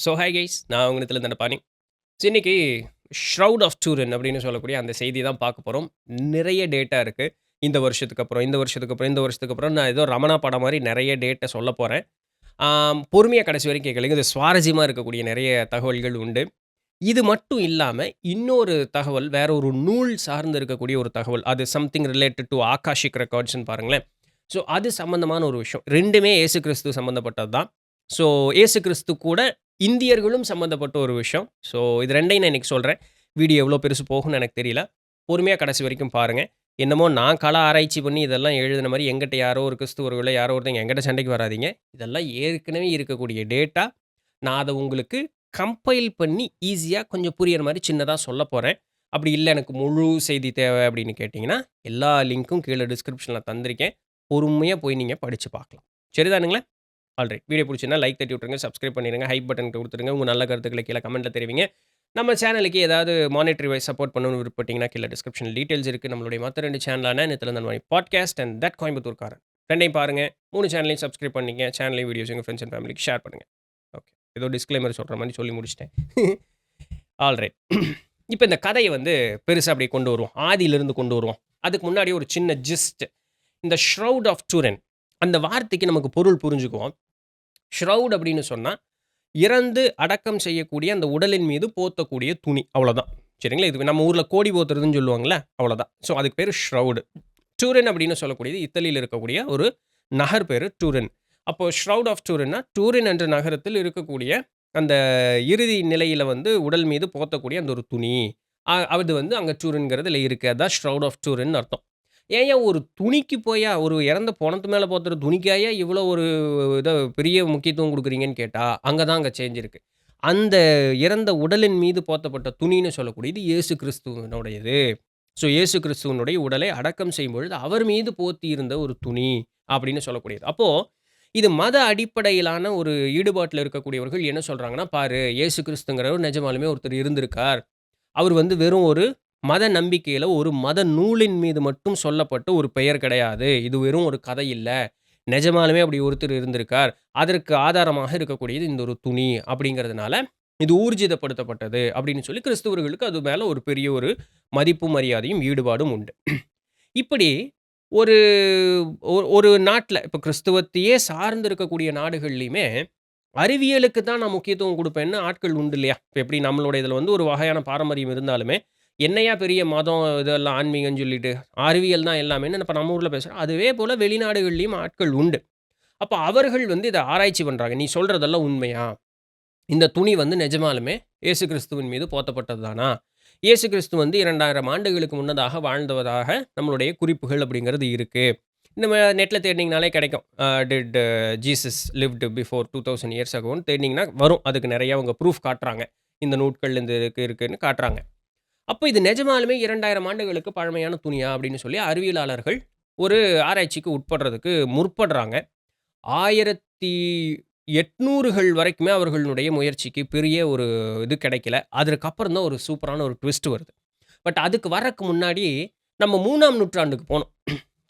So hi guys, நான் உங்களிடத்துல Dandapani. So இன்னைக்கு ஷ்ரவுட் ஆஃப் டூரின் அப்படின்னு சொல்லக்கூடிய அந்த செய்தி தான் பார்க்க போறோம். நிறைய டேட்டா இருக்கு. இந்த வருஷத்துக்கு அப்புறம், இந்த வருஷத்துக்கு அப்புறம், இந்த வருஷத்துக்கு அப்புறம் நான் ஏதோ ரமணா படம் மாரி நிறைய டேட்ட சொல்லப் போறேன். பொறுமையா கடைசி வரைக்கும் கேளுங்க. இது சுவாரஸ்யமா இருக்கக்கூடிய நிறைய தகவல்கள் உண்டு. இது மட்டும் இல்லாம, இன்னொரு தகவல் வேற ஒரு நூல் சார்ந்து இருக்கக்கூடிய ஒரு தகவல். அது சம்திங் ரிலேட்டட் டூ ஆகாஷிக் ரெக்கார்ட்ஸ்ன்னு பாருங்களேன். ஸோ அது சம்மந்தமான ஒரு விஷயம். 2மே இயேசு கிறிஸ்து சம்மந்தப்பட்டது தான். ஸோ இயேசு கிறிஸ்து கூட இந்தியர்களும் சம்மந்தப்பட்ட ஒரு விஷயம். ஸோ இது 2யும் நான் இன்னைக்கு சொல்றேன். வீடியோ எவ்வளோ பெருசு போகும்னு எனக்கு தெரியல. பொறுமையா கடைசி வரைக்கும் பாருங்க. என்னமோ நான் கள ஆராய்ச்சி பண்ணி இதெல்லாம் எழுதின மாரி என்கிட்ட யாரோ ஒரு கிறிஸ்துவர்களோ யாரோ ஒருத்தங்க என்கிட்ட சண்டைக்கு வராதீங்க. இதெல்லாம் ஏற்கனவே இருக்கக்கூடிய டேட்டா. நான் அத உங்களுக்கு கம்பைல் பண்ணி ஈஸியா கொஞ்சம் புரியிற மாரி சின்னதா சொல்லப் போறேன். அப்படி இல்ல எனக்கு முழு செய்தி தேவை அப்படின்னு கேட்டீங்கன்னா, எல்லா லிங்க்கும் கீழ டிஸ்கிரிப்ஷன்ல தந்திருக்கேன். பொறுமையா போய் நீங்க படிச்சு பார்க்கலாம். சரிதானுங்களா? ஆல்ரைட். வீடியோ புடிச்சிருந்தா லைக் தட்டி விட்டுருங்க. சப்ஸ்கிரைப் பண்ணிருங்க. ஹைப் பட்டன் குடுத்துருங்க. உங்க நல்ல கருத்துக்கள கீழ கமெண்ட்ல தெரிவிங்க. நம்ம சேனலுக்கு ஏதாவது மானிட்டரி வைஸ் சப்போர்ட் பண்ணணும்னு விருப்பப்பட்டீங்கன்னா, கீழ டிஸ்கிரிப்ஷன்ல டீட்டெயில்ஸ் இருக்கு. நம்மளுடைய மத்த 2 சேனலான நித்தில நண்பனை பாட்காஸ்ட் அண்ட் தட் கோயம்புத்தூர்காரன் 2யும் பாருங்க. 3 சேனலையும் சப்ஸ்கிரைப் பண்ணீங்க. சேனலையும் வீடியோஸ் உங்க ஃபிரெண்ட்ஸ் அண்ட் ஃபேமிலிக்கு ஷேர் பண்ணுங்க. ஓகே. ஏதோ டிஸ்க்ளைமர் சொல்ற மாரி சொல்லி முடிச்சுட்டேன். ஆல்ரைட். இப்ப இந்த கதைய வந்து பெருசா அப்படியே கொண்டு வருவோம். ஆதியிலிருந்து கொண்டு வருவோம். அதுக்கு முன்னாடி ஒரு சின்ன ஜிஸ்ட். இந்த ஷ்ரவுட் ஆஃப் டூரின் அந்த வார்த்தைக்கு நமக்கு பொருள் புரிஞ்சுக்குவோம். ஷ்ரவுட் அப்படின்னு சொன்னா, இறந்து அடக்கம் செய்யக்கூடிய அந்த உடலின் மீது போர்த்தக்கூடிய துணி. அவ்வளோதான். சரிங்களா? இது நம்ம ஊர்ல கோடி போத்துறதுன்னு சொல்லுவாங்கல்ல, அவ்வளோதான். ஸோ அதுக்கு பேரு ஷ்ரவுடு. டூரின் அப்படின்னு சொல்லக்கூடியது இத்தாலியில இருக்கக்கூடிய ஒரு நகர் பேரு டூரின். அப்போ ஷ்ரவுட் ஆஃப் டூரின்னா, டூரின் என்ற நகரத்தில் இருக்கக்கூடிய அந்த இறுதி நிலையில வந்து உடல் மீது போர்த்தக்கூடிய அந்த ஒரு துணி. அது வந்து அங்க டூரின்ங்கிறதுல இருக்கு. அதான் ஷ்ரவுட் ஆஃப் டூரின்னு அர்த்தம். ஏன்யா ஒரு துணிக்கு போயா, ஒரு இறந்த பொணத்து மேல போத்துற துணிக்காயா இவ்வளோ ஒரு இத பெரிய முக்கியத்துவம் குடுக்குறீங்கன்னு கேட்டா, அங்க சேஞ்ச் இருக்கு. அந்த இறந்த உடலின் மீது போர்த்தப்பட்ட துணின்னு சொல்லக்கூடியது இயேசு கிறிஸ்துவினுடையது. ஸோ இயேசு கிறிஸ்துவினுடைய உடலை அடக்கம் செய்யும்பொழுது, அவர் மீது போர்த்தியிருந்த ஒரு துணி அப்படின்னு சொல்லக்கூடியது. அப்போ இது மத அடிப்படையிலான ஒரு ஈடுபாட்டுல இருக்கக்கூடியவர்கள் என்ன சொல்றாங்கன்னா, பாரு இயேசு கிறிஸ்துங்கிறவர் நிஜமாலுமே ஒருத்தர் இருந்திருக்கார். அவர் வந்து வெறும் ஒரு மத நம்பிக்கையில ஒரு மத நூலின் மீது மட்டும் சொல்லப்பட்ட ஒரு பெயர் கிடையாது. இது வெறும் ஒரு கதை இல்ல. நிஜமாலுமே அப்படி ஒருத்தர் இருந்திருக்கார். அதற்கு ஆதாரமாக இருக்கக்கூடியது இந்த ஒரு துணி அப்படிங்கிறதுனால, இது ஊர்ஜிதப்படுத்தப்பட்டது அப்படின்னு சொல்லி கிறிஸ்தவர்களுக்கு அது மேல ஒரு பெரிய ஒரு மதிப்பும், மரியாதையும், ஈடுபாடும் உண்டு. இப்படி ஒரு ஒரு நாட்ல இப்ப கிறிஸ்துவத்தையே சார்ந்து இருக்கக்கூடிய நாடுகள்லயுமே, அறிவியலுக்கு தான் நான் முக்கியத்துவம் குடுப்பேன்னு ஆட்கள் உண்டு இல்லையா? இப்ப எப்படி நம்மளோட இதுல வந்து ஒரு வகையான பாரம்பரியம் இருந்தாலுமே, என்னையா பெரிய மதம் இதெல்லாம் ஆன்மீகம்ன்னு சொல்லிட்டு, அறிவியல் தான் எல்லாமேன்னு இப்ப நம்ம ஊர்ல பேசுறோம். அதுவே போல வெளிநாடுகள்லயும் ஆட்கள் உண்டு. அப்ப அவர்கள் வந்து இத ஆராய்ச்சி பண்றாங்க. நீ சொல்றதெல்லாம் உண்மையா? இந்த துணி வந்து நிஜமாலுமே இயேசு கிறிஸ்துவின் மீது போர்த்தப்பட்டது தானா? இயேசு கிறிஸ்து வந்து 2000 ஆண்டுகளுக்கு முன்னதாக வாழ்ந்தவதாக நம்மளுடைய குறிப்புகள் அப்படிங்கிறது இருக்கு. நம்ம நெட்ல தேடினீங்கனாலே கிடைக்கும். Did Jesus lived before 2000 years அகோன்னு தேடினீங்கன்னா வரும். அதுக்கு நெறைய அவங்க ப்ரூஃப் காட்டுறாங்க. இந்த நூட்கள் இந்த இருக்குன்னு காட்டுறாங்க. அப்ப இது நிஜமாலுமே 2000 ஆண்டுகளுக்கு பழமையான துணியா? அப்படின்னு சொல்லி அறிவியலாளர்கள் ஒரு ஆராய்ச்சிக்கு உட்படுறதுக்கு முற்படுறாங்க. 1800கள் வரைக்குமே அவர்களுடைய முயற்சிக்கு பெரிய ஒரு இது கிடைக்கல. அதற்கப்புறம் தான் ஒரு சூப்பரான ஒரு ட்விஸ்ட் வருது. பட் அதுக்கு வரக்கு முன்னாடி நம்ம 3ஆம் நூற்றாண்டுக்கு போணும்.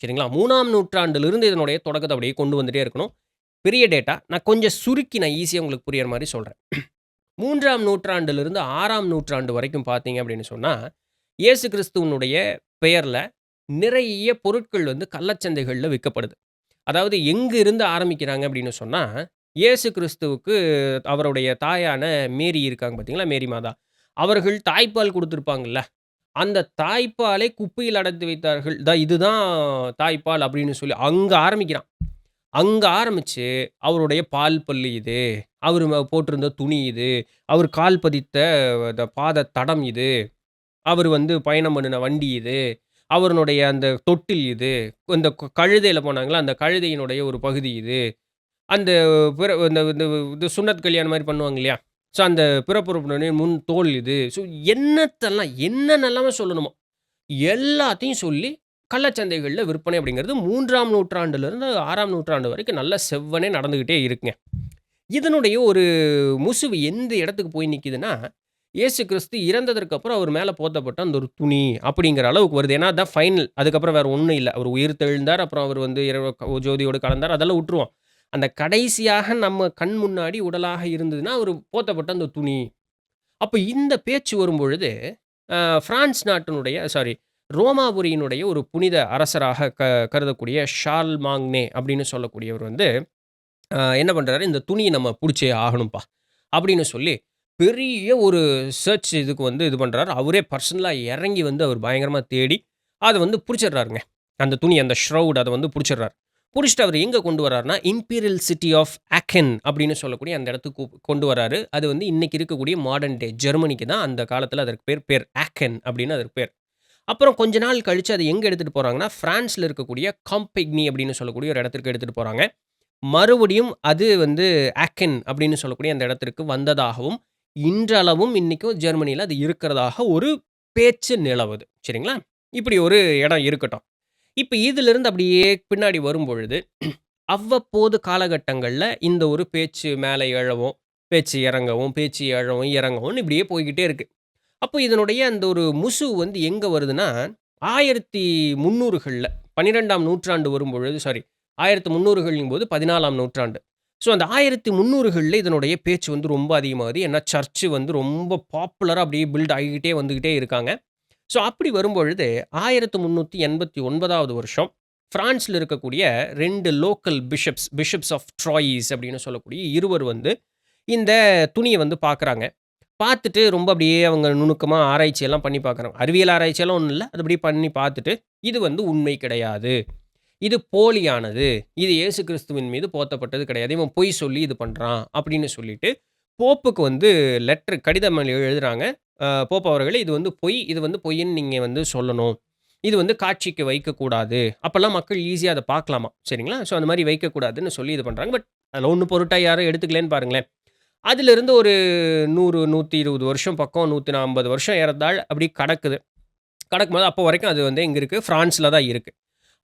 சரிங்களா? 3ஆம் நூற்றாண்டிலிருந்து இதனுடைய தொடக்கத்த அப்படியே கொண்டு வந்துட்டே இருக்கணும். பெரிய டேட்டா. நான் கொஞ்சம் சுருக்கி நான் ஈஸியா உங்களுக்கு புரியிற மாரி சொல்றேன். 3ஆம் நூற்றாண்டிலிருந்து 6ஆம் நூற்றாண்டு வரைக்கும் பார்த்தீங்க அப்படின்னு சொன்னா, இயேசு கிறிஸ்துவினுடைய பெயர்ல நிறைய பொருட்கள் வந்து கள்ளச்சந்தைகள்ல விக்கப்படுது. அதாவது எங்க இருந்து ஆரம்பிக்கிறாங்க அப்படின்னு சொன்னா, இயேசு கிறிஸ்துவுக்கு அவருடைய தாயான மேரி இருக்காங்க பார்த்தீங்களா? மேரி மாதா. அவர்கள் தாய்ப்பால் குடுத்திருப்பாங்கல்ல. அந்த தாய்ப்பாலை குப்பையில் அடைத்து வைத்தார்கள். இதுதான் தாய்ப்பால் அப்படின்னு சொல்லி அங்க ஆரம்பிக்கிறான். அங்க ஆரம்பிச்சு, அவருடைய பால் பல்லு இது. அவரு போட்டிருந்த துணி இது. அவர் கால் பதித்த அந்த பாத தடம் இது. அவரு வந்து பயணம் பண்ணுன வண்டி இது. அவருடைய அந்த தொட்டில் இது. இந்த கழுதையில போனாங்கல்ல, அந்த கழுதையினுடைய ஒரு பகுதி இது. அந்த இந்த இந்த இது சுன்னத் கல்யாணம் மாரி பண்ணுவாங்க இல்லையா? ஸோ அந்த பிறப்புறுப்புடனே முன் தோல் இது. ஸோ என்னென்னலாமோ சொல்லணுமோ, எல்லாத்தையும் சொல்லி கள்ளச்சந்தைகள்ல விற்பனை அப்படிங்கிறது 3ஆம் நூற்றாண்டிலிருந்து 6ஆம் நூற்றாண்டு வரைக்கும் நல்லா செவ்வனே நடந்துகிட்டே இருக்குங்க. இதனுடைய ஒரு முசுவு எந்த இடத்துக்கு போய் நிக்குதுன்னா, இயேசு கிறிஸ்து இறந்ததற்கு அப்புறம் அவர் மேல போர்த்தப்பட்ட அந்த ஒரு துணி அப்படிங்கிற அளவுக்கு வருது. ஏன்னா அதான் ஃபைனல். அதுக்கப்புறம் வேற ஒண்ணும் இல்ல. அவர் உயிர் தெழுந்தார். அப்புறம் அவர் வந்து ஜோதியோடு கலந்தார். அதெல்லாம் உட்டுருவோம். அந்த கடைசியாக நம்ம கண் முன்னாடி உடலாக இருந்ததுன்னா, ஒரு போர்த்தப்பட்ட அந்த துணி. அப்ப இந்த பேச்சு வரும்பொழுது, பிரான்ஸ் நாட்டினுடைய ரோமாபுரியினுடைய ஒரு புனித அரசராக கருதக்கூடிய ஷார்ல் மாங்னே அப்படின்னு சொல்லக்கூடியவர் வந்து, என்ன பண்றாரு, "இந்த துணிய நம்ம புடிச்சே ஆகணும்ப்பா" அப்படின்னு சொல்லி, பெரிய ஒரு சர்ச் இதுக்கு வந்து இது பண்றாரு. அவரே பர்சனலா இறங்கி வந்து அவர் பயங்கரமா தேடி, அத வந்து புடிச்சிடுறாருங்க. அந்த துணி, அந்த ஷ்ரவுட் அத வந்து புடிச்சிடுறாரு. புடிச்சுட்டு அவரு எங்க கொண்டு வர்றாருன்னா, இம்பீரியல் சிட்டி ஆஃப் ஆக்கென் அப்படின்னு சொல்லக்கூடிய அந்த இடத்துக்கு கொண்டு வராரு. அது வந்து இன்னைக்கு இருக்கக்கூடிய மாடர்ன் டே ஜெர்மனிக்கு தான் அந்த காலத்தில அதற்கு பேர் ஆக்கென் அப்படின்னு அதற்கு பேர். அப்புறம் கொஞ்ச நாள் கழிச்சு அத எங்க எடுத்துட்டு போறாங்கன்னா, பிரான்ஸ்ல இருக்கக்கூடிய காம்பெக்னி அப்படின்னு சொல்லக்கூடிய ஒரு இடத்திற்கு எடுத்துட்டு போறாங்க. மறுபடியும் அது வந்து ஆக்கென் அப்படின்னு சொல்லக்கூடிய அந்த இடத்திற்கு வந்ததாகவும், இன்றளவும் இன்னைக்கும் ஜெர்மனியில அது இருக்கிறதாக ஒரு பேச்சு நிலவுது. சரிங்களா? இப்படி ஒரு இடம் இருக்கட்டும். இப்ப இதிலிருந்து அப்படியே பின்னாடி வரும்பொழுது, அவ்வப்போது காலகட்டங்கள்ல இந்த ஒரு பேச்சு மேல எழவும், பேச்சு இறங்கவும், பேச்சு எழவும், இறங்கவும் இப்படியே போய்க்கிட்டே இருக்கு. அப்போ இதனுடைய அந்த ஒரு முசு வந்து எங்க வருதுன்னா, 1300கள்ல 12ஆம் நூற்றாண்டு வரும்பொழுது 1300களின்போது 14ஆம் நூற்றாண்டு. ஸோ அந்த 1300கள்ல இதனுடைய பேச்சு வந்து ரொம்ப அதிகமாகுது. ஏன்னா சர்ச் வந்து ரொம்ப பாப்புலரா அப்படியே பில்ட் ஆகிக்கிட்டே வந்துகிட்டே இருக்காங்க. ஸோ அப்படி வரும்பொழுது 1389வது வருஷம் பிரான்ஸ்ல இருக்கக்கூடிய 2 லோக்கல் பிஷப்ஸ் ஆஃப் ட்ராயிஸ் அப்படின்னு சொல்லக்கூடிய இருவர் வந்து இந்த துணிய வந்து பார்க்குறாங்க. பார்த்துட்டு ரொம்ப அப்படியே அவங்க நுணுக்கமா ஆராய்ச்சி எல்லாம் பண்ணி பார்க்குறாங்க. அறிவியல் ஆராய்ச்சியெல்லாம் ஒண்ணும் இல்ல. அது அப்படியே பண்ணி பார்த்துட்டு, இது வந்து உண்மை கிடையாது. இது போலியானது. இது இயேசு கிறிஸ்துவின் மீது போர்த்தப்பட்டது கிடையாது. இவன் பொய் சொல்லி இது பண்றான் அப்படின்னு சொல்லிட்டு, போப்புக்கு வந்து கடிதம் எழுதுறாங்க. போப் அவர்களே இது வந்து பொய். இது வந்து பொய்ன்னு நீங்க வந்து சொல்லணும். இது வந்து காட்சிக்கு வைக்கக்கூடாது. அப்பல்லாம் மக்கள் ஈஸியா அத பார்க்கலாமா. சரிங்களா? ஸோ அந்த மாரி வைக்கக்கூடாதுன்னு சொல்லி இது பண்றாங்க. பட் அதில ஒண்ணும் பொருட்டா யாரும் எடுத்துக்கலன்னு பாருங்களேன். அதிலிருந்து ஒரு 100, 120 வருஷம் பக்கம் 150 வருஷம் ஏறத்தாழ அப்படி கடக்குது. கடக்கும்போது அப்போ வரைக்கும் அது வந்து எங்க இருக்கு? பிரான்ஸ்ல தான் இருக்கு.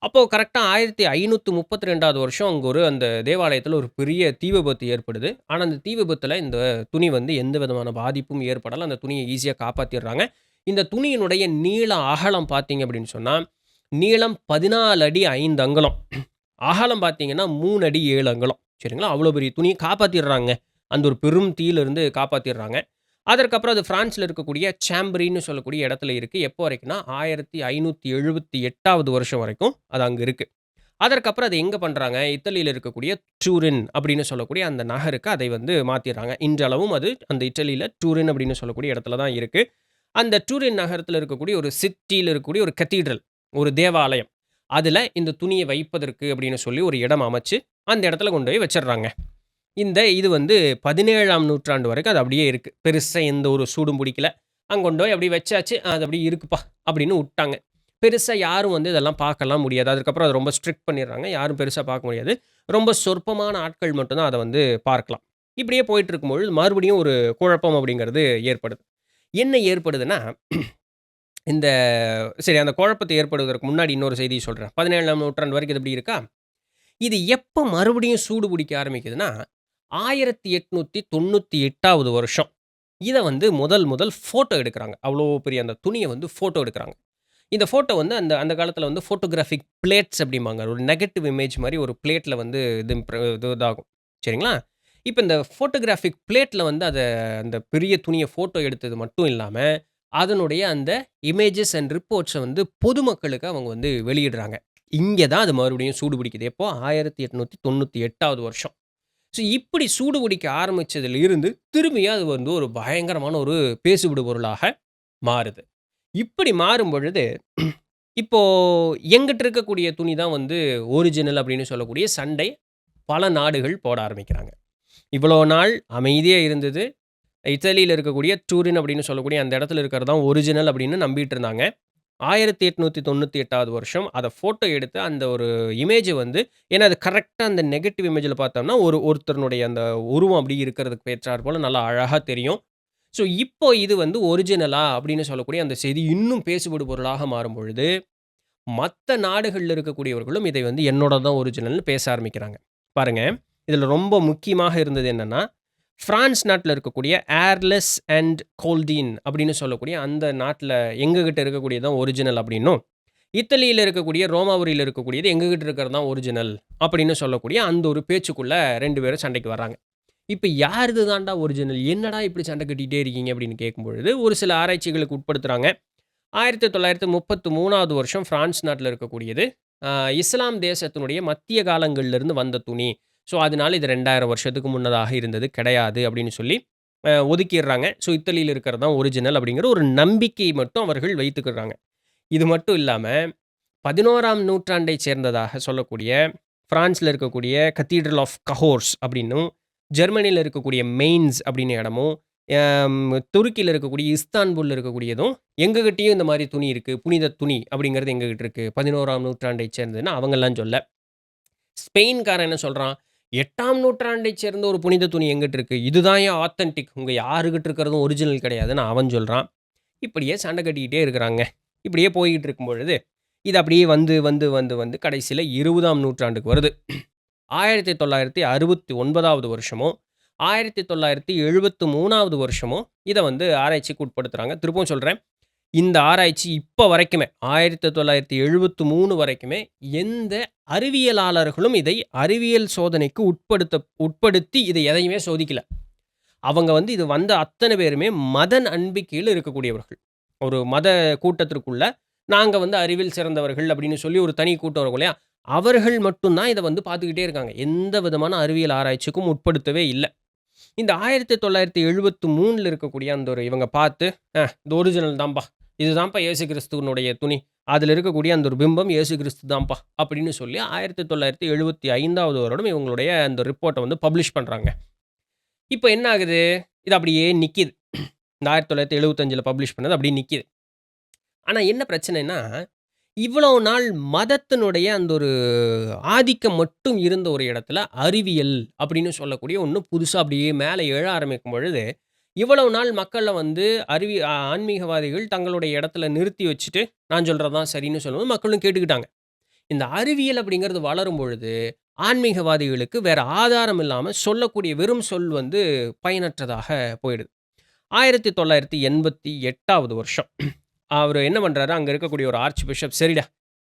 அப்போ கரெக்ட்டா 1532வது வருஷம் அங்க ஒரு அந்த தேவாலயத்தில ஒரு பெரிய தீ விபத்து ஏற்படுது. ஆனா, அந்த தீ விபத்துல இந்த துணி வந்து எந்த விதமான பாதிப்பும் ஏற்படல. அந்த துணிய ஈஸியா காப்பாத்திர்றாங்க. இந்த துணியினுடைய அகலம் பார்த்தீங்க அப்படின்னு சொன்னா, நீளம் 14 அடி 5 அங்குலம். அகலம் பார்த்தீங்கன்னா 3 அடி 7 அங்குலம். சரிங்களா? அவ்வளோ பெரிய துணிய காப்பாத்திர்றாங்க. அந்த ஒரு பெரும் தீயிலிருந்து காப்பாத்திர்றாங்க. அதற்கப்புறம் அது பிரான்ஸ்ல இருக்கக்கூடிய சாம்பரின்னு சொல்லக்கூடிய இடத்துல இருக்கு. எப்போ வரைக்கும்னா, 1578வது வருஷம் வரைக்கும் அது அங்க இருக்கு. அதற்கப்புறம் அத எங்க பண்றாங்க, இத்தாலியில இருக்கக்கூடிய டூரின் அப்படின்னு சொல்லக்கூடிய அந்த நகருக்கு அதை வந்து மாத்திர்றாங்க. இன்றளவும் அது அந்த இத்தாலியில டூரின் அப்படின்னு சொல்லக்கூடிய இடத்துல தான் இருக்கு. அந்த டூரின் நகரத்துல இருக்கக்கூடிய ஒரு சிட்டியில இருக்கக்கூடிய ஒரு கத்தீட்ரல், ஒரு தேவாலயம். அதுல இந்த துணிய வைப்பதற்கு அப்படின்னு சொல்லி ஒரு இடம் அமைச்சு, அந்த இடத்துல கொண்டு போய் வச்சுர்றாங்க. இது வந்து 17ஆம் நூற்றாண்டு வரைக்கும் அது அப்படியே இருக்கு. பெருசா எந்த ஒரு சூடும் பிடிக்கல. அங்க கொண்டு போய் அப்படியே வச்சாச்சு. அது அப்படியே இருக்குப்பா அப்படின்னு உட்டாங்க. பெருசா யாரும் வந்து இதெல்லாம் பார்க்கலாம் முடியாது. அதுக்கப்புறம் அத ரொம்ப ஸ்ட்ரிக்ட் பண்ணிடுறாங்க. யாரும் பெருசா பார்க்க முடியாது. ரொம்ப சொற்பமான ஆட்கள் மட்டும் தான் அத வந்து பார்க்கலாம். இப்படியே போயிட்டு இருக்கும்பொழுது மறுபடியும் ஒரு குழப்பம் அப்படிங்கிறது ஏற்படுது. என்ன ஏற்படுதுன்னா, இந்த அந்த குழப்பத்தை ஏற்படுவதற்கு முன்னாடி இன்னொரு செய்திய சொல்றேன். 17ஆம் நூற்றாண்டு வரைக்கும் இது இப்படி இருக்கா? இது எப்ப மறுபடியும் சூடு பிடிக்க ஆரம்பிக்குதுன்னா, 1898வது வருஷம். இத வந்து முதல் ஃபோட்டோ எடுக்குறாங்க. அவ்ளோ பெரிய அந்த துணிய வந்து ஃபோட்டோ எடுக்குறாங்க. இந்த ஃபோட்டோ வந்து அந்த அந்த காலத்தில வந்து ஃபோட்டோகிராஃபிக் பிளேட்ஸ் அப்படிம்பாங்க. ஒரு நெகட்டிவ் இமேஜ் மாரி ஒரு பிளேட்ல வந்து இதாகும். சரிங்களா? இப்ப இந்த ஃபோட்டோகிராஃபிக் பிளேட்ல வந்து அந்த பெரிய துணிய ஃபோட்டோ எடுத்தது மட்டும் இல்லாம, அதனுடைய அந்த இமேஜஸ் அண்ட் ரிப்போர்ட்ஸ வந்து பொதுமக்களுக்கு அவங்க வந்து வெளியிடுறாங்க. இங்க தான் அது மறுபடியும் சூடு பிடிக்குது. எப்போ? 1898வது வருஷம். ஸோ இப்படி சூடு பிடிக்க ஆரம்பிச்சதுல இருந்து, திரும்பியும் அது வந்து ஒரு பயங்கரமான ஒரு பேசுபடு பொருளாக மாறுது. இப்படி மாறும் பொழுது, இப்போ எங்கிட்ட இருக்கக்கூடிய துணி தான் வந்து ஒரிஜினல் அப்படின்னு சொல்லக்கூடிய சண்டை பல நாடுகள் போட ஆரம்பிக்கிறாங்க. இவ்வளோ நாள் அமைதியா இருந்தது. இத்தாலியில இருக்கக்கூடிய டூரின் அப்படின்னு சொல்லக்கூடிய அந்த இடத்துல இருக்கிறது தான் ஒரிஜினல் அப்படின்னு நம்பிட்டு இருந்தாங்க. 1898வது வருஷம் அத ஃபோட்டோ எடுத்து அந்த ஒரு இமேஜ வந்து ஏன்னா அது கரெக்ட்டா அந்த நெகட்டிவ் இமேஜ்ல பார்த்தோம்னா, ஒருத்தருனுடைய அந்த உருவம் அப்படி இருக்கிறதுக்கு ஏற்றார் போல நல்லா அழகா தெரியும். ஸோ இப்போ இது வந்து ஒரிஜினலா அப்படின்னு சொல்லக்கூடிய அந்த செய்தி இன்னும் பேசுபடு பொருளாக மாறும்பொழுது, மத்த நாடுகள்ல இருக்கக்கூடியவர்களும் இதை வந்து என்னோடது தான் ஒரிஜினல்னு பேச ஆரம்பிக்கிறாங்க. பாருங்க, இதுல ரொம்ப முக்கியமாக இருந்தது என்னன்னா, பிரான்ஸ் நாட்டுல இருக்கக்கூடிய ஏர்லெஸ் அண்ட் கோல்டீன் அப்படின்னு சொல்லக்கூடிய அந்த நாட்டுல எங்ககிட்ட இருக்கக்கூடியது தான் ஒரிஜினல் அப்படின்னும், இத்தாலியில இருக்கக்கூடிய ரோமாபுரியில இருக்கக்கூடியது எங்ககிட்ட இருக்கிறது தான் ஒரிஜினல் அப்படின்னு சொல்லக்கூடிய அந்த ஒரு பேச்சுக்குள்ள 2 பேரும் சண்டைக்கு வர்றாங்க. இப்ப யாருது தான்டா ஒரிஜினல்? என்னடா இப்படி சண்டை கட்டிட்டே இருக்கீங்க அப்படின்னு கேட்கும்பொழுது, ஒரு சில ஆராய்ச்சிகளுக்கு உட்படுத்துறாங்க. 1933வது வருஷம் பிரான்ஸ் நாட்டுல இருக்கக்கூடியது. அ இஸ்லாம் தேசத்தினுடைய மத்திய காலங்கள்ல வந்த துணி. ஸோ, அதனால இது 2000 வருஷத்துக்கு முன்னதாக இருந்தது கிடையாது அப்படின்னு சொல்லி ஒதுக்கிர்றாங்க. ஸோ, இத்தாலியில இருக்கிறது தான் ஒரிஜினல் அப்படிங்கிற ஒரு நம்பிக்கை மட்டும் அவர்கள் வைத்துக்கிடுறாங்க. இது மட்டும் இல்லாம 11ஆம் நூற்றாண்டைச் சேர்ந்ததாக சொல்லக்கூடிய பிரான்ஸ்ல இருக்கக்கூடிய கத்தீட்ரல் ஆஃப் கஹோர்ஸ் அப்படின்னும், ஜெர்மனியில இருக்கக்கூடிய மெயின்ஸ் அப்படின்னு இடமும், துருக்கியில இருக்கக்கூடிய இஸ்தான்புல்ல இருக்கக்கூடியதும், எங்ககிட்டயும் இந்த மாரி துணி இருக்கு. புனித துணி அப்படிங்கிறது எங்ககிட்ட இருக்கு. 11ஆம் நூற்றாண்டைச் சேர்ந்ததுன்னு அவங்கலாம் சொல்ல. ஸ்பெயின்காரன் என்ன சொல்றான், 8ஆம் நூற்றாண்டைச் சேர்ந்த ஒரு புனித துணி எங்கிட்ட இருக்கு. இதுதான்யா ஆத்தென்டிக். உங்க யாருகிட்ட இருக்கிறதும் ஒரிஜினல் கிடையாதுன்னு அவன் சொல்றான். இப்படியே சண்டை கட்டிக்கிட்டே இருக்கிறாங்க. இப்படியே போய்க்கிட்டு இருக்கும் பொழுது, இது அப்படியே வந்து, வந்து, வந்து, வந்து கடைசியில 20ஆம் நூற்றாண்டுக்கு வருது. 1969வது வருஷமோ, 1973வது வருஷமோ இத வந்து ஆராய்ச்சிக்கு உட்படுத்துறாங்க. திரும்பவும் சொல்றேன். இந்த ஆராய்ச்சி இப்ப வரைக்குமே 1973 வரைக்குமே எந்த அறிவியலாளர்களும் இதை அறிவியல் சோதனைக்கு உட்படுத்தி இதை எதையுமே சோதிக்கல. அவங்க வந்து இது வந்த அத்தன பேருமே மத நம்பிக்கையில இருக்கக்கூடியவர்கள். ஒரு மத கூட்டத்திற்குள்ள நாங்க வந்து அறிவில் சிறந்தவர்கள் அப்படின்னு சொல்லி ஒரு தனி கூட்டம் இருக்கும் இல்லையா? அவர்கள் மட்டும் தான் இத வந்து பார்த்துக்கிட்டே இருக்காங்க. எந்த விதமான அறிவியல் ஆராய்ச்சிக்கும் உட்படுத்தவே இல்ல. இந்த 1973ல இருக்கக்கூடிய அந்த ஒரு இவங்க பார்த்து, இது ஒரிஜினல் தான்பா. இதுதான்ப்பா இயேசு கிறிஸ்துவினுடைய துணி. அதில இருக்கக்கூடிய அந்த ஒரு பிம்பம் இயேசு கிறிஸ்து தான்ப்பா. அப்படின்னு சொல்லி 1975வது வருடம் இவங்களுடைய அந்த ரிப்போர்ட்ட வந்து பப்ளிஷ் பண்றாங்க. இப்ப என்ன ஆகுது? இது அப்படியே நிக்கிது. இந்த 1975ல பப்ளிஷ் பண்ணது அப்படியே நிக்கிது. ஆனா என்ன பிரச்சனைன்னா, இவ்வளவு நாள் மதத்தினுடைய அந்த ஒரு ஆதிக்கம் மட்டும் இருந்த ஒரு இடத்துல, அறிவியல் அப்படின்னு சொல்லக்கூடிய ஒண்ணு புதுசா அப்படியே மேல எழ ஆரம்பிக்கும் பொழுது, இவ்வளவு நாள் மக்கள வந்து ஆன்மீகவாதிகள் தங்களுடைய இடத்துல நிறுத்தி வச்சுட்டு, நான் சொல்றது தான் சரின்னு சொல்லும்போது மக்களும் கேட்டுக்கிட்டாங்க. இந்த அறிவியல் அப்படிங்கிறது வளரும் பொழுது, ஆன்மீகவாதிகளுக்கு வேற ஆதாரம் இல்லாம சொல்லக்கூடிய வெறும் சொல் வந்து பயனற்றதாக போயிடுது. 1988வது வருஷம் அவரு என்ன பண்றாரு, அங்க இருக்கக்கூடிய ஒரு ஆர்ச் பிஷப், "சரிடா,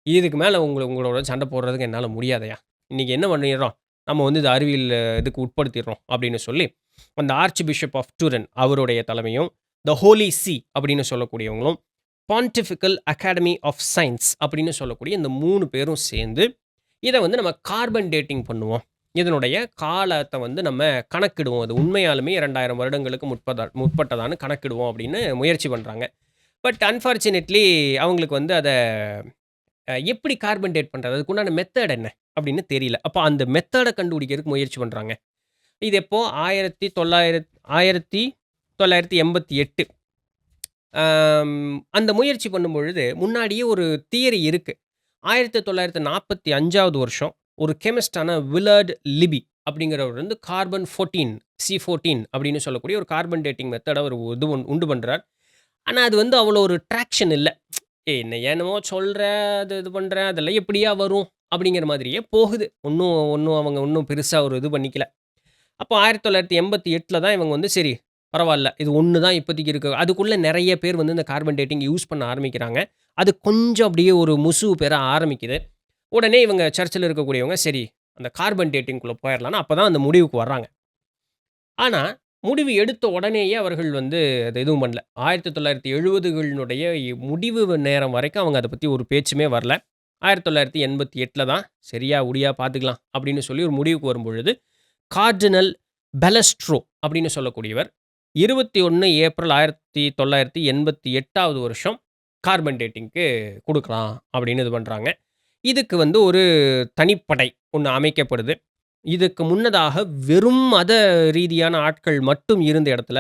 இதுக்கு மேல உங்களோட சண்டை போடுறதுக்கு என்னால முடியாதுய்யா. இன்னைக்கு என்ன பண்ணிர்றோம், நம்ம வந்து இத அறிவியல் இதுக்கு உட்படுத்திர்றோம்." அப்படின்னு சொல்லி, அந்த ஆர்ச் பிஷப் ஆஃப் டூரன் அவருடைய தலைமையும், த ஹோலி சி அப்படின்னு சொல்லக்கூடியவங்களும், பான்டிஃபிகல் அகாடமி ஆஃப் சயன்ஸ் அப்படின்னு சொல்லக்கூடிய இந்த 3 பேரும் சேர்ந்து, இத வந்து நம்ம கார்பன் டேட்டிங் பண்ணுவோம். இதனுடைய காலத்த வந்து நம்ம கணக்கிடுவோம். அது உண்மையாலுமே 2000 வருடங்களுக்கு முற்பட்டதான்னு கணக்கிடுவோம் அப்படின்னு முயற்சி பண்றாங்க. பட் அன்பார்ச்சுனேட்லி அவங்களுக்கு வந்து அத எப்படி கார்பன் டேட் பண்றது? அதுக்குண்டான மெத்தட் என்ன? அப்படின்னு தெரியல. அப்ப அந்த மெத்தட கண்டுபிடிக்கிறதுக்கு முயற்சி பண்றாங்க. இது எப்போ 1988 அந்த முயற்சி பண்ணும்பொழுது, முன்னாடியே ஒரு தியரி இருக்கு. 1945வது வருஷம் ஒரு கெமிஸ்டான வில்லர்ட் லிபி அப்படிங்கிறவர் வந்து கார்பன் 14 C14 அப்படின்னு சொல்லக்கூடிய ஒரு கார்பன் டேட்டிங் மெத்தட அவர் உண்டு பண்றார். ஆனா, அது வந்து அவ்வளோ ஒரு ட்ராக்ஷன் இல்ல. என்ன என்னமோ சொல்ற, அது இது பண்ற, அதெல்லாம் எப்படியா வரும்? அப்படிங்கிற மாதிரியே போகுது. ஒண்ணும் ஒண்ணும் அவங்க ஒண்ணும் பெருசா ஒரு இது பண்ணிக்கல. அப்போ 1988ல தான் இவங்க வந்து சரி, பரவால்ல. இது ஒண்ணு தான் இப்போதைக்கு இருக்கு. அதுக்குள்ள நெறைய பேர் வந்து இந்த கார்பன் டேட்டிங் யூஸ் பண்ண ஆரம்பிக்கிறாங்க. அது கொஞ்சம் அப்படியே ஒரு முசு பெற ஆரம்பிக்குது. உடனே இவங்க சர்ச்சில இருக்கக்கூடியவங்க, சரி அந்த கார்பன் டேட்டிங்குள்ள போயிரலான்னு அப்பதான் அந்த முடிவுக்கு வர்றாங்க. ஆனா, முடிவு எடுத்த உடனேயே அவர்கள் வந்து அத எதுவும் பண்ணல. 1970களினுடைய முடிவு நேரம் வரைக்கும் அவங்க அத பத்தி ஒரு பேச்சுமே வரல. 1988ல தான் சரியா உடியா பார்த்துக்கலாம் அப்படின்னு சொல்லி ஒரு முடிவுக்கு வரும்பொழுது, கார்டினல் பெலஸ்ட்ரோ அப்படின்னு சொல்லக்கூடியவர் 21 ஏப்ரல் 1988வது வருஷம் கார்பன் டேட்டிங்க்கு குடுக்கலாம் அப்படின்னு இது பண்றாங்க. இதுக்கு வந்து ஒரு தனிப்படை ஒண்ணு அமைக்கப்படுது. இதுக்கு முன்னதாக வெறும் மத ரீதியான ஆட்கள் மட்டும் இருந்த இடத்துல,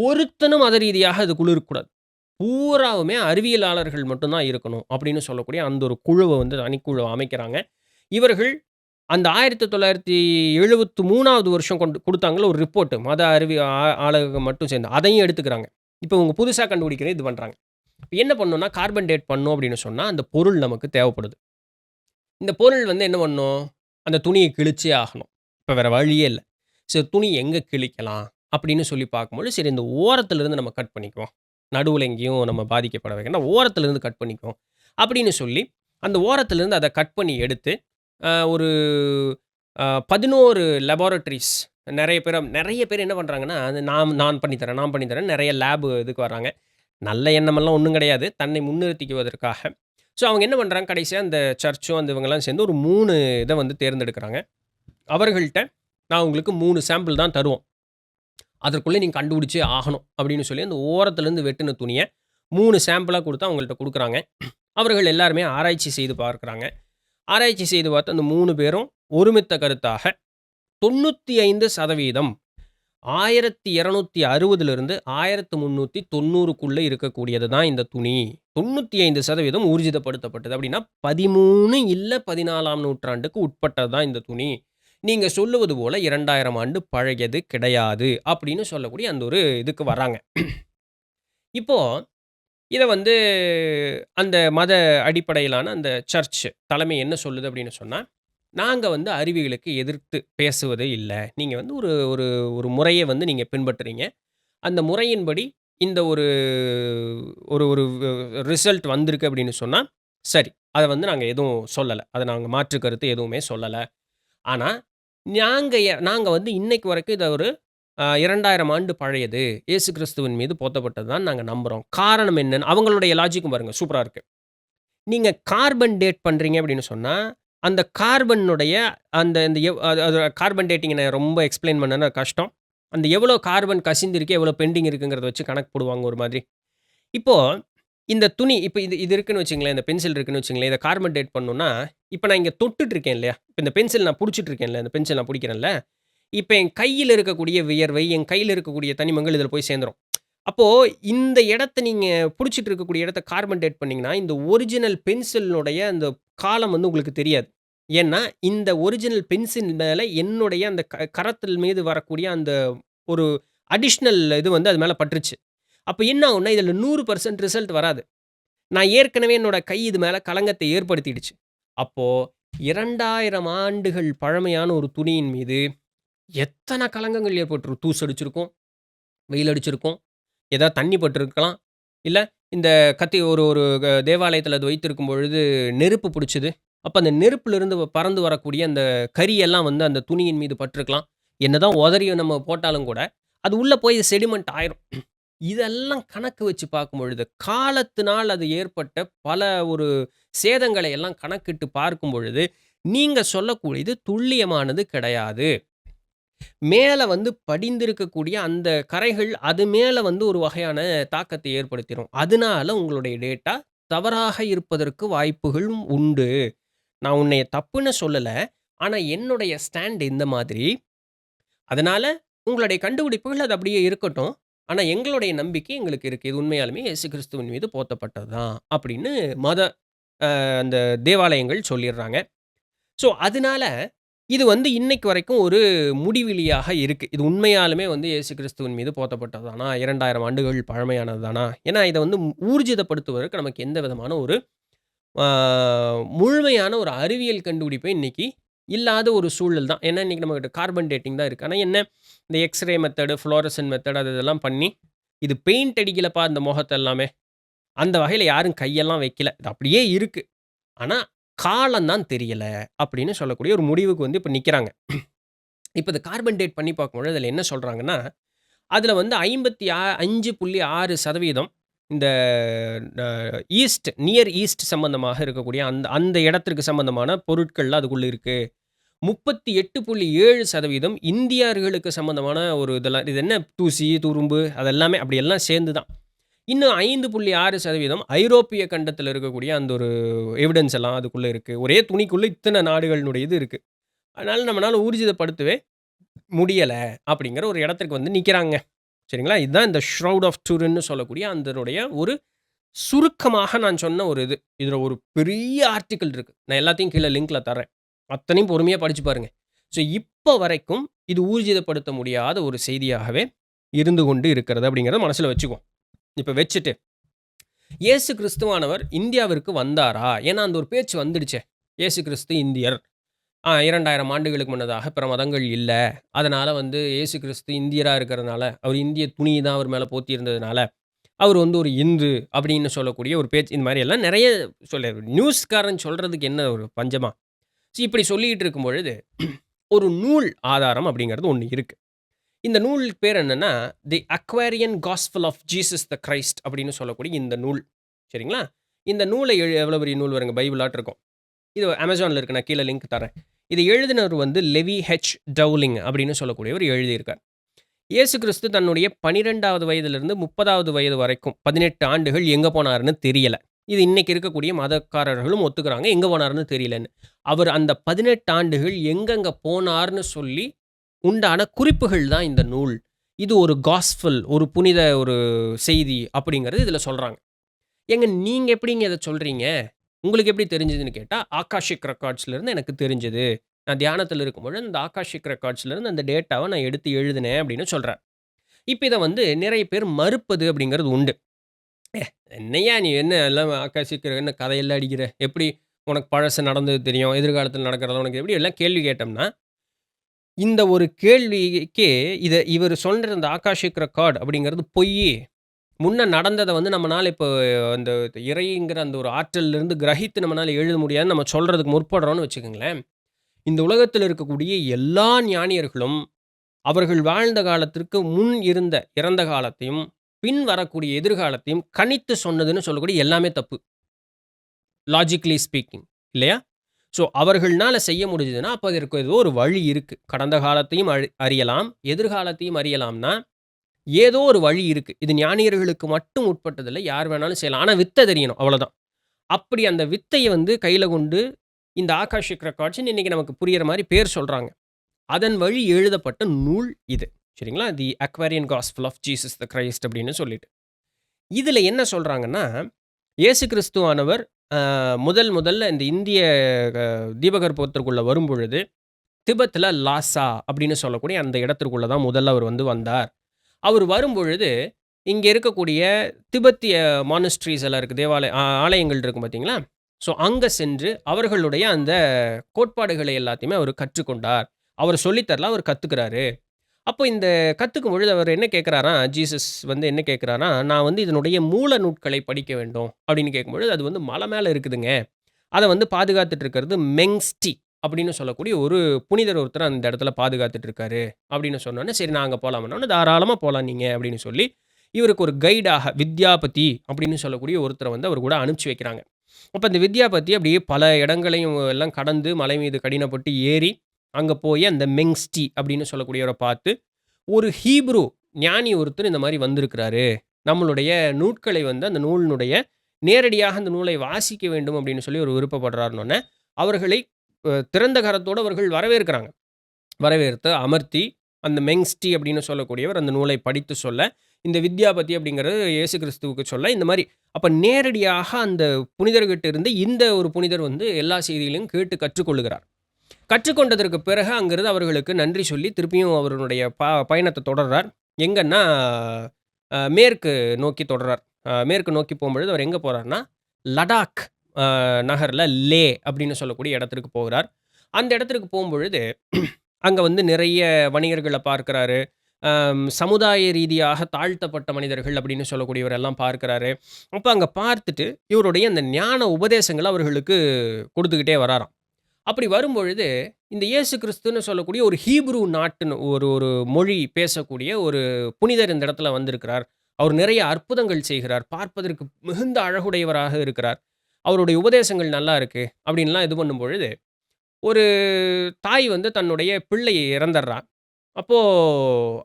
ஒருத்தனும் மத ரீதியாக அதுக்குள்ள இருக்கக்கூடாது. பூராவுமே அறிவியலாளர்கள் மட்டும் தான் இருக்கணும். அப்படின்னு சொல்லக்கூடிய அந்த ஒரு குழுவ வந்து தனிக்குழுவ அமைக்கிறாங்க. இவர்கள் அந்த 1973வது வருஷம் குடுத்தாங்கல்ல ஒரு ரிப்போர்ட். மத அறிவி ஆளுக மட்டும் சேர்ந்து. அதையும் எடுத்துக்கிறாங்க. இப்ப இவங்க புதுசா கண்டுபிடிக்கிற இது பண்றாங்க. என்ன பண்ணணும்னா, கார்பன் டேட் பண்ணணும் அப்படின்னு சொன்னா, அந்த பொருள் நமக்கு தேவைப்படுது. இந்த பொருள் வந்து என்ன பண்ணும்? அந்த துணிய கிழிச்சே ஆகணும். இப்ப வேற வழியே இல்ல. சரி துணி எங்க கிழிக்கலாம்? அப்படின்னு சொல்லி பார்க்கும்போது, சரி இந்த ஓரத்திலிருந்து நம்ம கட் பண்ணிக்குவோம். நடுவுல எங்கேயும் நம்ம பாதிக்கப்பட வேண்டாம். ஓரத்திலிருந்து கட் பண்ணிக்குவோம். அப்படின்னு சொல்லி, அந்த ஓரத்திலிருந்து அத கட் பண்ணி எடுத்து, ஒரு 11 லேபாரட்டரீஸ் நெறைய பேர் என்ன பண்றாங்கன்னா, அது நான் பண்ணி தரேன், நான் பண்ணி தரேன் நெறைய லேப் இதுக்கு வராங்க. நல்ல எண்ணமெல்லாம் ஒண்ணும் கிடையாது. தன்னை முன்னிறுத்திக்குவதற்காக. ஸோ அவங்க என்ன பண்றாங்க, கடைசியா அந்த சர்ச்சும் அந்த இவங்கலாம் சேர்ந்து ஒரு 3 இத வந்து தேர்ந்தெடுக்கிறாங்க. அவர்கள்ட்ட நான் உங்களுக்கு 3 சாம்பிள் தான் தருவோம். அதற்குள்ள நீங்க கண்டுபிடிச்சே ஆகணும் அப்படின்னு சொல்லி அந்த ஓரத்திலிருந்து வெட்டுன துணிய 3 சாம்பிளா குடுத்து அவங்கள்ட்ட குடுக்குறாங்க. அவர்கள் எல்லாருமே ஆராய்ச்சி செய்து பார்க்கிறாங்க. ஆராய்ச்சி செய்து பார்த்து அந்த 3 பேரும் ஒருமித்த கருத்தாக 95% 1260லிருந்து 1390க்குள்ள இருக்கக்கூடியது தான் இந்த துணி. 95% ஊர்ஜிதப்படுத்தப்பட்டது. அப்படின்னா 13 இல்ல 14ஆம் நூற்றாண்டுக்கு உட்பட்டது தான் இந்த துணி. நீங்க சொல்லுவது போல 2000 ஆண்டு பழையது கிடையாது. அப்படின்னு சொல்லக்கூடிய அந்த ஒரு இதுக்கு வர்றாங்க. இப்போ இத வந்து அந்த மத அடிப்படையிலான அந்த சர்ச் தலைமை என்ன சொல்லுது அப்படின்னு சொன்னா, நாங்க வந்து அறிவியலுக்கு எதிர்த்து பேசுவதே இல்ல. நீங்க வந்து ஒரு ஒரு ஒரு முறைய வந்து நீங்க பின்பற்றுறீங்க. அந்த முறையின்படி இந்த ஒரு ஒரு ஒரு ரிசல்ட் வந்திருக்கு அப்படின்னு சொன்னா, சரி. அத வந்து நாங்க எதுவும் சொல்லல. அத நாங்க மாற்று கருத்து எதுவுமே சொல்லல. ஆனா, நாங்க வந்து இன்னைக்கு வரைக்கும் இத ஒரு 2000 ஆண்டு பழையது. இயேசு கிறிஸ்துவின் மீது போத்தப்பட்டது தான் நாங்க நம்புறோம். காரணம் என்னன்னு அவங்களுடைய லாஜிக்கும் பாருங்க சூப்பரா இருக்கு. நீங்க கார்பன் டேட் பண்றீங்க அப்படின்னு சொன்னா, அந்த கார்பனுடைய அந்த இந்த அது அது கார்பன் டேட்டிங் நான் ரொம்ப எக்ஸ்ப்ளைன் பண்ணனா கஷ்டம். அந்த எவ்வளோ கார்பன் கசிந்திருக்கு, எவ்வளோ பெண்டிங் இருக்குங்கிறத வச்சு கணக்கு போடுவாங்க ஒரு மாதிரி. இப்போ இந்த துணி இப்ப இது இது இருக்குன்னு வச்சுக்கங்களேன், இந்த பென்சில் இருக்குன்னு வச்சுக்கங்களேன், இத கார்பன் டேட் பண்ணணும்னா, இப்ப நான் இங்க தொட்டுட்டு இருக்கேன் இல்லையா? இப்ப இந்த பென்சில் நான் புடிச்சிட்டு இருக்கேன்ல, இந்த பென்சில் நான் புடிக்கிறேன்ல, இப்ப என் கையில இருக்கக்கூடிய வியர்வை, என் கையில இருக்கக்கூடிய தனிமங்கள் இதில போய் சேர்ந்துரும். அப்போ இந்த இடத்த நீங்க புடிச்சிட்டு இருக்கக்கூடிய இடத்த கார்பன் டேட் பண்ணீங்கன்னா, இந்த ஒரிஜினல் பென்சிலினுடைய அந்த காலம் வந்து உங்களுக்கு தெரியாது. ஏன்னா, இந்த ஒரிஜினல் பென்சில் மேல என்னுடைய அந்த கரத்தின் மீது வரக்கூடிய அந்த ஒரு அடிஷனல் இது வந்து அது மேல பட்டுருச்சு. அப்ப என்ன ஆகும்னா, இதில 100% ரிசல்ட் வராது. நான் ஏற்கனவே என்னோட கை இது மேல களங்கத்தை ஏற்படுத்திடுச்சு. அப்போ 2000 ஆண்டுகள் பழமையான ஒரு துணியின் மீது எத்தன களங்கங்கள் ஏற்பட்டுரும். தூசு அடிச்சிருக்கும், வெயில் அடிச்சிருக்கும், ஏதாவது தண்ணி பட்டிருக்கலாம். இல்ல இந்த கத்தி ஒரு ஒரு தேவாலயத்தில அது வைத்திருக்கும் பொழுது நெருப்பு புடிச்சது. அப்ப அந்த நெருப்பிலிருந்து பறந்து வரக்கூடிய அந்த கரியெல்லாம் வந்து அந்த துணியின் மீது பட்டிருக்கலாம். என்னதான் உதறி நம்ம போட்டாலும் கூட, அது உள்ள போய் செடிமெண்ட் ஆயிரும். இதெல்லாம் கணக்கு வச்சு பார்க்கும் பொழுது, காலத்தினால் அது ஏற்பட்ட பல ஒரு சேதங்களை எல்லாம் கணக்கிட்டு பார்க்கும் பொழுது, நீங்க சொல்லக்கூடியது துல்லியமானது கிடையாது. மேல வந்து படிந்திருக்கக்கூடிய அந்த கறைகள், அது மேல வந்து ஒரு வகையான தாக்கத்தை ஏற்படுத்திரும். அதனால உங்களுடைய டேட்டா தவறாக இருப்பதற்கு வாய்ப்புகளும் உண்டு. நான் உன்னைய தப்புன்னு சொல்லல. ஆனா என்னுடைய ஸ்டாண்ட் இந்த மாதிரி. அதனால உங்களுடைய கண்டுபிடிப்புகள் அது அப்படியே இருக்கட்டும். ஆனா எங்களுடைய நம்பிக்கை எங்களுக்கு இருக்கு. இது உண்மையாலுமே இயேசு கிறிஸ்துவின் மீது போத்தப்பட்டது தான். அப்படின்னு அந்த தேவாலயங்கள் சொல்லிர்றாங்க. ஸோ அதனால இது வந்து இன்னைக்கு வரைக்கும் ஒரு முடிவிலியாக இருக்கு. இது உண்மையாலுமே வந்து இயேசு கிறிஸ்துவின் மீது போத்தப்பட்டது தானா? 2000 ஆண்டுகள் பழமையானது தானா? ஏன்னா இத வந்து ஊர்ஜிதப்படுத்துவதற்கு நமக்கு எந்த விதமான ஒரு ஆ முழுமையான ஒரு அறிவியல் கண்டுபிடிப்பு இன்னைக்கு இல்லாத ஒரு சூழல் தான். ஏன்னா, இன்னைக்கு நம்மகிட்ட கார்பன் டேட்டிங் தான் இருக்கு. ஆனா என்ன, இந்த எக்ஸ்ரே மெத்தடு, ஃப்ளோரசன்ட் மெத்தட் அது இதெல்லாம் பண்ணி, இது பெயிண்ட் அடிக்கலப்பா இந்த முகத்த எல்லாமே. அந்த வகையில யாரும் கையெல்லாம் வைக்கல. இது அப்படியே இருக்கு. ஆனா, காலம் தான் தெரியல. அப்படின்னு சொல்லக்கூடிய ஒரு முடிவுக்கு வந்து இப்ப நிக்கிறாங்க. இப்ப இந்த கார்பன் டேட் பண்ணி பார்க்கும்பொழுது, அதில என்ன சொல்றாங்கன்னா, அதில வந்து 5.6% இந்த அ ஈஸ்ட் நியர் ஈஸ்ட் சம்பந்தமாக இருக்கக்கூடிய அந்த அந்த இடத்திற்கு சம்பந்தமான பொருட்கள்லாம் அதுக்குள்ள இருக்கு. 38.7% இந்தியர்களுக்கு சம்மந்தமான ஒரு இதெல்லாம் இது என்ன தூசி, துரும்பு அதெல்லாமே அப்படியெல்லாம் சேர்ந்து தான். இன்னும் 5.6% ஐரோப்பிய கண்டத்தில இருக்கக்கூடிய அந்த ஒரு எவிடன்ஸ் எல்லாம் அதுக்குள்ள இருக்கு. ஒரே துணிக்குள்ள இத்தன நாடுகளினுடைய இது இருக்கு. அதனால நம்மனால ஊர்ஜிதப்படுத்தவே முடியல அப்படிங்கிற ஒரு இடத்திற்கு வந்து நிக்கிறாங்க. சரிங்களா? இதுதான் இந்த ஷ்ரவுட் ஆஃப் டூரின்னு சொல்லக்கூடிய அதனுடைய ஒரு சுருக்கமாக நான் சொன்ன ஒரு இது. இதுல ஒரு பெரிய ஆர்டிக்கிள் இருக்கு. நான் எல்லாத்தையும் கீழ லிங்க்ல தர்றேன். அத்தனையும் பொறுமையா படிச்சு பாருங்க. ஸோ இப்ப வரைக்கும் இது ஊர்ஜிதப்படுத்த முடியாத ஒரு செய்தியாகவே இருந்து கொண்டு இருக்கிறது அப்படிங்கிறத மனசுல வச்சுக்குவோம். இப்ப வச்சுட்டு, இயேசு கிறிஸ்துவானவர் இந்தியாவிற்கு வந்தாரா? ஏன்னா அந்த ஒரு பேச்சு வந்துடுச்சே. இயேசு கிறிஸ்து இந்தியர். 2000 ஆண்டுகளுக்கு முன்னதாக பிற மதங்கள் இல்ல. அதனால வந்து இயேசு கிறிஸ்து இந்தியரா இருக்கிறதுனால, அவர் இந்திய துணி தான் அவர் மேல போர்த்தி இருந்ததுனால, அவர் வந்து ஒரு இந்து அப்படின்னு சொல்லக்கூடிய ஒரு பேச்சு இந்த மாரி எல்லாம் நெறைய நியூஸ்காரன் சொல்றதுக்கு என்ன ஒரு பஞ்சமா? இப்படி சொல்லிட்டு இருக்கும் பொழுது, ஒரு நூல் ஆதாரம் அப்படிங்கிறது ஒண்ணு இருக்கு. இந்த நூல் பேர் என்னன்னா, the Aquarian gospel of Jesus the Christ அப்படின்னு சொல்லக்கூடிய இந்த நூல். சரிங்களா? இந்த நூலை எவ்வளோ பெரிய நூல் பாருங்க பைபிளாட்டம் இருக்கும். இது Amazonல இருக்கு. நான் கீழ லிங்க் தரேன். இத எழுதினவர் வந்து லெவி ஹெச். டவுலிங் அப்படின்னு சொல்லக்கூடியவர் எழுதியிருக்கார். இயேசு கிறிஸ்து தன்னுடைய 12வது வயதிலிருந்து 30வது வயது வரைக்கும் 18 ஆண்டுகள் எங்க போனாருன்னு தெரியல. இது இன்னைக்கு இருக்கக்கூடிய மதக்காரர்களும் ஒத்துக்கிறாங்க. எங்க போனாருன்னு தெரியலன்னு. அவர் அந்த 18 ஆண்டுகள் எங்கெங்க போனார்ன்னு சொல்லி உண்டான குறிப்புகள் தான் இந்த நூல். இது ஒரு காஸ்பல் ஒரு புனித ஒரு செய்தி அப்படிங்கிறது இதில சொல்றாங்க. ஏங்க நீங்க எப்படிங்க இத சொல்றீங்க? உங்களுக்கு எப்படி தெரிஞ்சதுன்னு கேட்டா, ஆகாஷிக் ரெக்கார்ட்ஸ்லருந்து எனக்கு தெரிஞ்சது. நான் தியானத்தில இருக்கும்பொழுது, அந்த ஆகாஷிக் ரெக்கார்ட்ஸ்லருந்து அந்த டேட்டாவ நான் எடுத்து எழுதினேன் அப்படின்னு சொல்றார். இப்ப இத வந்து நிறைய பேர் மறுப்பது அப்படிங்கிறது உண்டு. "ஏ என்னய்யா நீ என்ன எல்லாம் ஆகாஷிக் என்ன கதையெல்லாம் அடிக்கிற? எப்படி உனக்கு பழசு நடந்தது தெரியும்? எதிர்காலத்தில நடக்கிறதெல்லாம் உனக்கு எப்படி?" எல்லாம் கேள்வி கேட்டோம்னா, இந்த ஒரு கேள்விக்கே இவரு சொல்ற அந்த ஆகாஷிக் ரெக்கார்ட் அப்படிங்கிறது பொய்யி. முன்ன நடந்தத வந்து நம்மனால இப்போ அந்த இறைங்கிற அந்த ஒரு ஆற்றலிலிருந்து கிரகித்து நம்மனால எழுத முடியாதுன்னு நம்ம சொல்றதுக்கு முற்படுறோம்னு வச்சுக்கங்களேன். இந்த உலகத்தில இருக்கக்கூடிய எல்லா ஞானியர்களும், அவர்கள் வாழ்ந்த காலத்திற்கு முன் இருந்த இறந்த காலத்தையும், பின் வரக்கூடிய எதிர்காலத்தையும் கணித்து சொன்னதுன்னு சொல்லக்கூடிய எல்லாமே தப்பு. லாஜிக்கலி ஸ்பீக்கிங் இல்லையா? ஸோ அவர்கள்னால செய்ய முடிஞ்சதுன்னா, அப்ப அதற்கு ஏதோ ஒரு வழி இருக்கு. கடந்த காலத்தையும் அறியலாம், எதிர்காலத்தையும் அறியலாம்னா, ஏதோ ஒரு வழி இருக்கு. இது ஞானியர்களுக்கு மட்டும் உட்பட்டதில்ல. யார் வேணாலும் செய்யலாம். ஆனா வித்த தெரியணும். அவ்வளோதான். அப்படி அந்த வித்தைய வந்து கையில கொண்டு இந்த ஆகாஷிக் ரெக்கார்ட்ஸ்ன்னு இன்னைக்கு நமக்கு புரியிற மாரி பேர் சொல்றாங்க. அதன் வழி எழுதப்பட்ட நூல் இது. சரிங்களா? The Aquarian gospel of Jesus the Christ அப்படின்னு சொல்லிட்டு. இதுல என்ன சொல்றாங்கன்னா, இயேசு கிறிஸ்துவானவர் முதல்ல இந்த இந்திய அ தீபகற்பத்திற்குள்ள வரும்பொழுது, திபெத்ல லாசா அப்படின்னு சொல்லக்கூடிய அந்த இடத்திற்குள்ள தான் முதல்ல அவர் வந்து வந்தார். அவர் வரும்பொழுது, இங்க இருக்கக்கூடிய திபெத்திய மானஸ்ட்ரீஸ் எல்லாம் இருக்கு. ஆலயங்கள் இருக்கும் பார்த்தீங்களா? ஸோ அங்க சென்று அவர்களுடைய அந்த கோட்பாடுகளை எல்லாத்தையுமே அவர் கற்றுக்கொண்டார். அவர் சொல்லி தரல, அவர் கத்துக்கிறாரு. அப்போ இந்த கத்துக்கும் பொழுது அவர் என்ன கேட்கிறாராம், ஜீசஸ் வந்து என்ன கேட்கிறாராம், "நான் வந்து இதனுடைய மூல நூட்களை படிக்க வேண்டும்." அப்படின்னு கேட்கும்பொழுது, அது வந்து மலை மேல இருக்குதுங்க. அத வந்து பாதுகாத்துட்டு இருக்கிறது மெங்ஸ்டி அப்படின்னு சொல்லக்கூடிய ஒரு புனிதர் ஒருத்தர் அந்த இடத்துல பாதுகாத்துட்டு இருக்காரு. அப்படின்னு சொன்னோனே, "சரி நான் அங்க போலாமான்னோனே, தாராளமா போலாம் நீங்க." அப்படின்னு சொல்லி, இவருக்கு ஒரு கைடாக வித்யாபதி அப்படின்னு சொல்லக்கூடிய ஒருத்தர வந்து அவர் கூட அனுப்பிச்சு வைக்கிறாங்க. அப்ப இந்த வித்யாபதி அப்படியே பல இடங்களையும் எல்லாம் கடந்து மலை மீது கடினப்பட்டு ஏறி, அங்க போய் அந்த மெங்ஸ்டி அப்படின்னு சொல்லக்கூடியவர பார்த்து, ஒரு ஹீப்ரு ஞானி ஒருத்தர் இந்த மாரி வந்திருக்கிறாரு. நம்மளுடைய நூட்களை வந்து அந்த நூலினுடைய நேரடியாக அந்த நூலை வாசிக்க வேண்டும் அப்படின்னு சொல்லி ஒரு விருப்பப்படுறாருன்னோனே, அவர்களை திறந்த கரத்தோட அவர்கள் வரவேற்கிறாங்க. வரவேற்று அமர்த்தி, அந்த மெங்ஸ்டி அப்படின்னு சொல்லக்கூடியவர் அந்த நூலை படித்து சொல்ல, இந்த வித்யாபதி அப்படிங்கிறது இயேசு கிறிஸ்துவுக்கு சொல்ல, இந்த மாரி அப்ப நேரடியாக அந்த புனிதர்கிட்ட இருந்து இந்த ஒரு புனிதர் வந்து எல்லா செய்திகளையும் கேட்டு கற்றுக்கொள்ளுகிறார். கற்றுக்கொண்டதற்கு பிறகு அங்கிருந்து அவர்களுக்கு நன்றி சொல்லி திருப்பியும் அவருடைய பயணத்த தொடர்றார். எங்கன்னா, மேற்கு நோக்கி தொடர்றார். மேற்கு நோக்கி போம்பொழுது அவர் எங்க போறார்ன்னா, லடாக் நகர்ல லே அப்படின்னு சொல்லக்கூடிய இடத்திற்கு போகிறார். அந்த இடத்திற்கு போம்பொழுது, அங்க வந்து நிறைய வணிகர்கள பார்க்கிறாரு. சமுதாய ரீதியாக தாழ்த்தப்பட்ட மனிதர்கள் அப்படின்னு சொல்லக்கூடியவரெல்லாம் பார்க்கிறாரு. அப்ப அங்க பார்த்துட்டு, இவருடைய அந்த ஞான உபதேசங்கள அவர்களுக்கு குடுத்துக்கிட்டே வராராம். அப்படி வரும்பொழுது, இந்த இயேசு கிறிஸ்துன்னு சொல்லக்கூடிய ஒரு ஹீப்ரு நாட்டுன்னு ஒரு ஒரு மொழி பேசக்கூடிய ஒரு புனிதர் இந்த இடத்துல வந்திருக்கிறார். அவர் நிறைய அற்புதங்கள் செய்கிறார். பார்ப்பதற்கு மிகுந்த அழகுடையவராக இருக்கிறார். அவருடைய உபதேசங்கள் நல்லா இருக்கு. அப்படின்லாம் இது பண்ணும்பொழுது, ஒரு தாய் வந்து தன்னுடைய பிள்ளைய இறந்தர்றா. அப்போ